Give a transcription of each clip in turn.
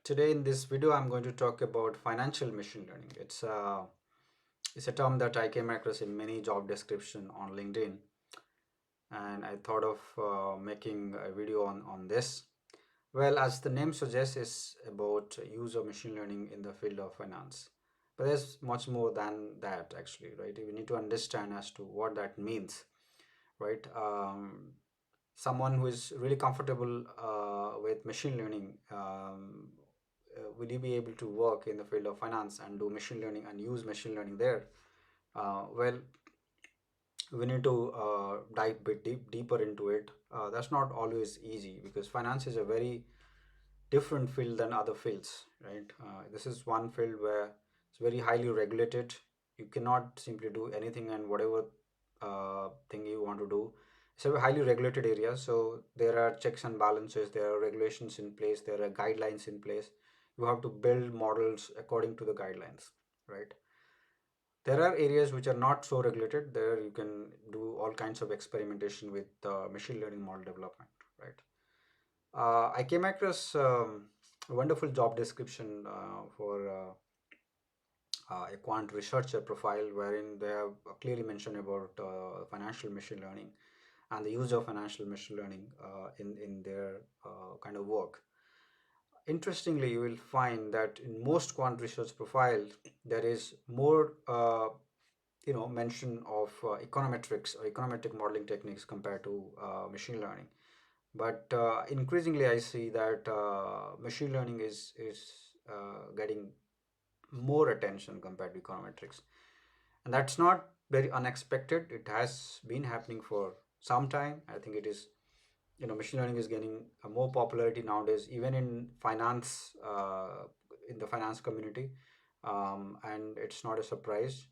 Today in this video, I'm going to talk about financial machine learning. It's a term that I came across in many job description on LinkedIn, and I thought of making a video on this. Well, as the name suggests, it's about use of machine learning in the field of finance. But there's much more than that, actually, right? We need to understand as to what that means, right? Someone who is really comfortable with machine learning, will you be able to work in the field of finance and do machine learning and use machine learning there? Well, we need to dive bit deeper into it. That's not always easy because finance is a very different field than other fields, right? This is one field where it's very highly regulated. You cannot simply do anything and whatever thing you want to do. It's a highly regulated area, so there are checks and balances, there are regulations in place, there are guidelines in place. You have to build models according to the guidelines, right? There are areas which are not so regulated. There you can do all kinds of experimentation with machine learning model development, right? I came across a wonderful job description for a quant researcher profile wherein they have clearly mentioned about financial machine learning and the use of financial machine learning in their kind of work. Interestingly, you will find that in most quant research profiles, there is more mention of econometrics or econometric modeling techniques compared to machine learning. But increasingly, I see that machine learning is getting more attention compared to econometrics, and that's not very unexpected. It has been happening for some time. I think it is, machine learning is gaining more popularity nowadays, even in finance, in the finance community, and it's not a surprise.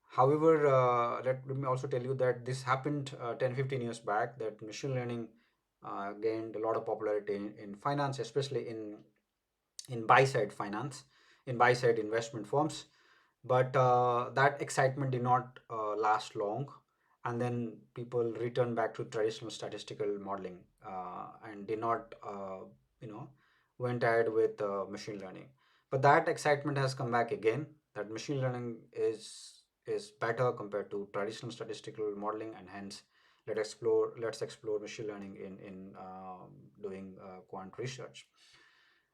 However, let me also tell you that this happened 10, 15 years back, that machine learning gained a lot of popularity in finance, especially in buy-side finance, in buy-side investment firms. But that excitement did not last long. And then people returned back to traditional statistical modeling and did not, you know, went ahead with machine learning. But that excitement has come back again. That machine learning is better compared to traditional statistical modeling, and hence let's explore machine learning in doing quant research.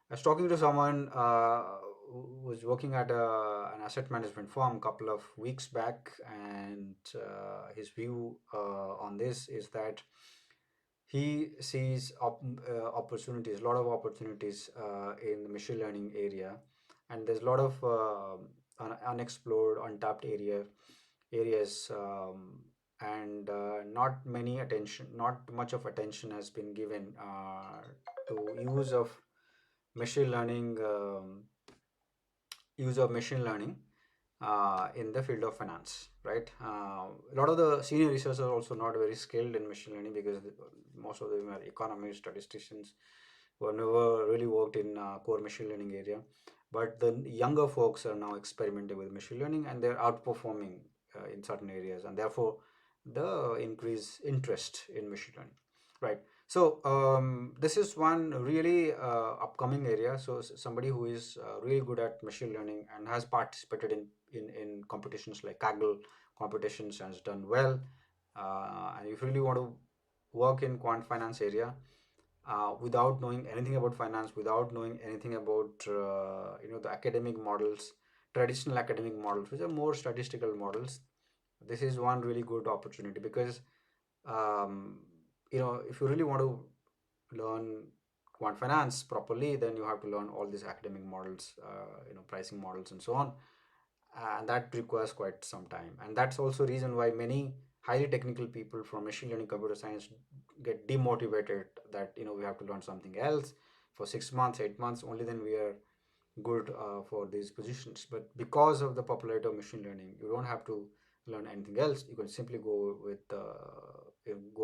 I was talking to someone who was working at an asset management firm a couple of weeks back, and his view on this is that he sees opportunities, a lot of opportunities in the machine learning area, and there's a lot of unexplored, untapped areas, and not much of attention has been given to machine learning um, use of machine learning in the field of finance, right? A lot of the senior researchers are also not very skilled in machine learning because most of them are economists, statisticians who have never really worked in core machine learning area. But the younger folks are now experimenting with machine learning, and they're outperforming in certain areas, and therefore the increased interest in machine learning, right? So this is one really upcoming area. So somebody who is really good at machine learning and has participated in competitions like Kaggle competitions and has done well. And if you really want to work in quant finance area without knowing anything about finance, without knowing anything about the academic models, traditional academic models, which are more statistical models, this is one really good opportunity because um, if you really want to learn quant finance properly, then you have to learn all these academic models, pricing models and so on, and that requires quite some time. And that's also reason why many highly technical people from machine learning, computer science get demotivated, that we have to learn something else for 6 months, 8 months, only then we are good for these positions. But because of the popularity of machine learning, you don't have to learn anything else. You can simply go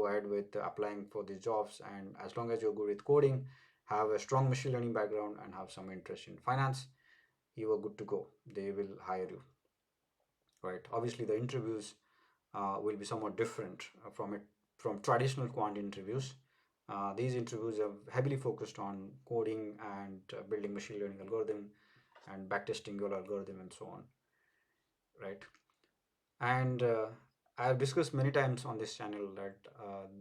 ahead with applying for these jobs, and as long as you're good with coding, have a strong machine learning background, and have some interest in finance, you are good to go. They will hire you, right? Obviously the interviews will be somewhat different from traditional quant interviews. These interviews are heavily focused on coding and building machine learning algorithm and backtesting your algorithm and so on, right? And I've discussed many times on this channel that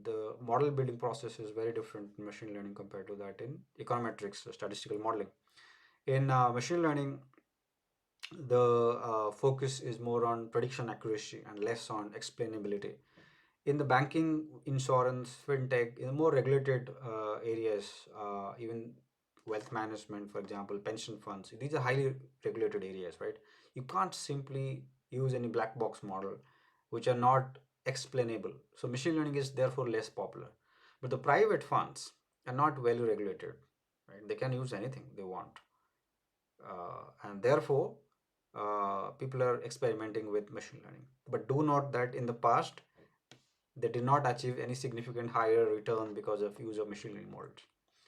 the model building process is very different in machine learning compared to that in econometrics, statistical modeling. In machine learning, the focus is more on prediction accuracy and less on explainability. In the banking, insurance, fintech, in the more regulated areas, even wealth management, for example, pension funds, these are highly regulated areas, right? You can't simply use any black box model which are not explainable. So machine learning is therefore less popular. But the private funds are not well regulated, right? They can use anything they want, and therefore people are experimenting with machine learning. But do note that in the past they did not achieve any significant higher return because of use of machine learning models.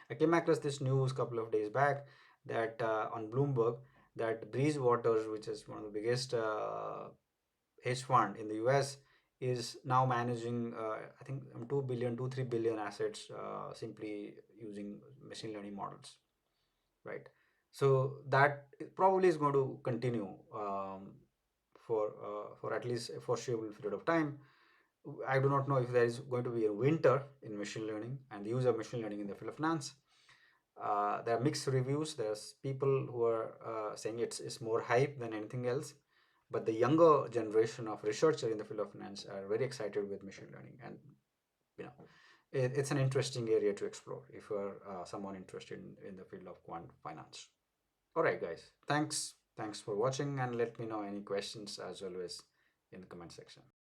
I came across this news a couple of days back that on Bloomberg that Breeze Waters, which is one of the biggest hedge fund in the US, is now managing I think 2 billion, 2 3 billion assets simply using machine learning models, right? So that probably is going to continue for at least a foreseeable period of time. I do not know if there is going to be a winter in machine learning and the use of machine learning in the field of finance. There are mixed reviews. There's people who are saying it's more hype than anything else, but the younger generation of researchers in the field of finance are very excited with machine learning, and you know, it's an interesting area to explore if you're someone interested in the field of quant finance. All right, guys. Thanks for watching, and let me know any questions as always in the comment section.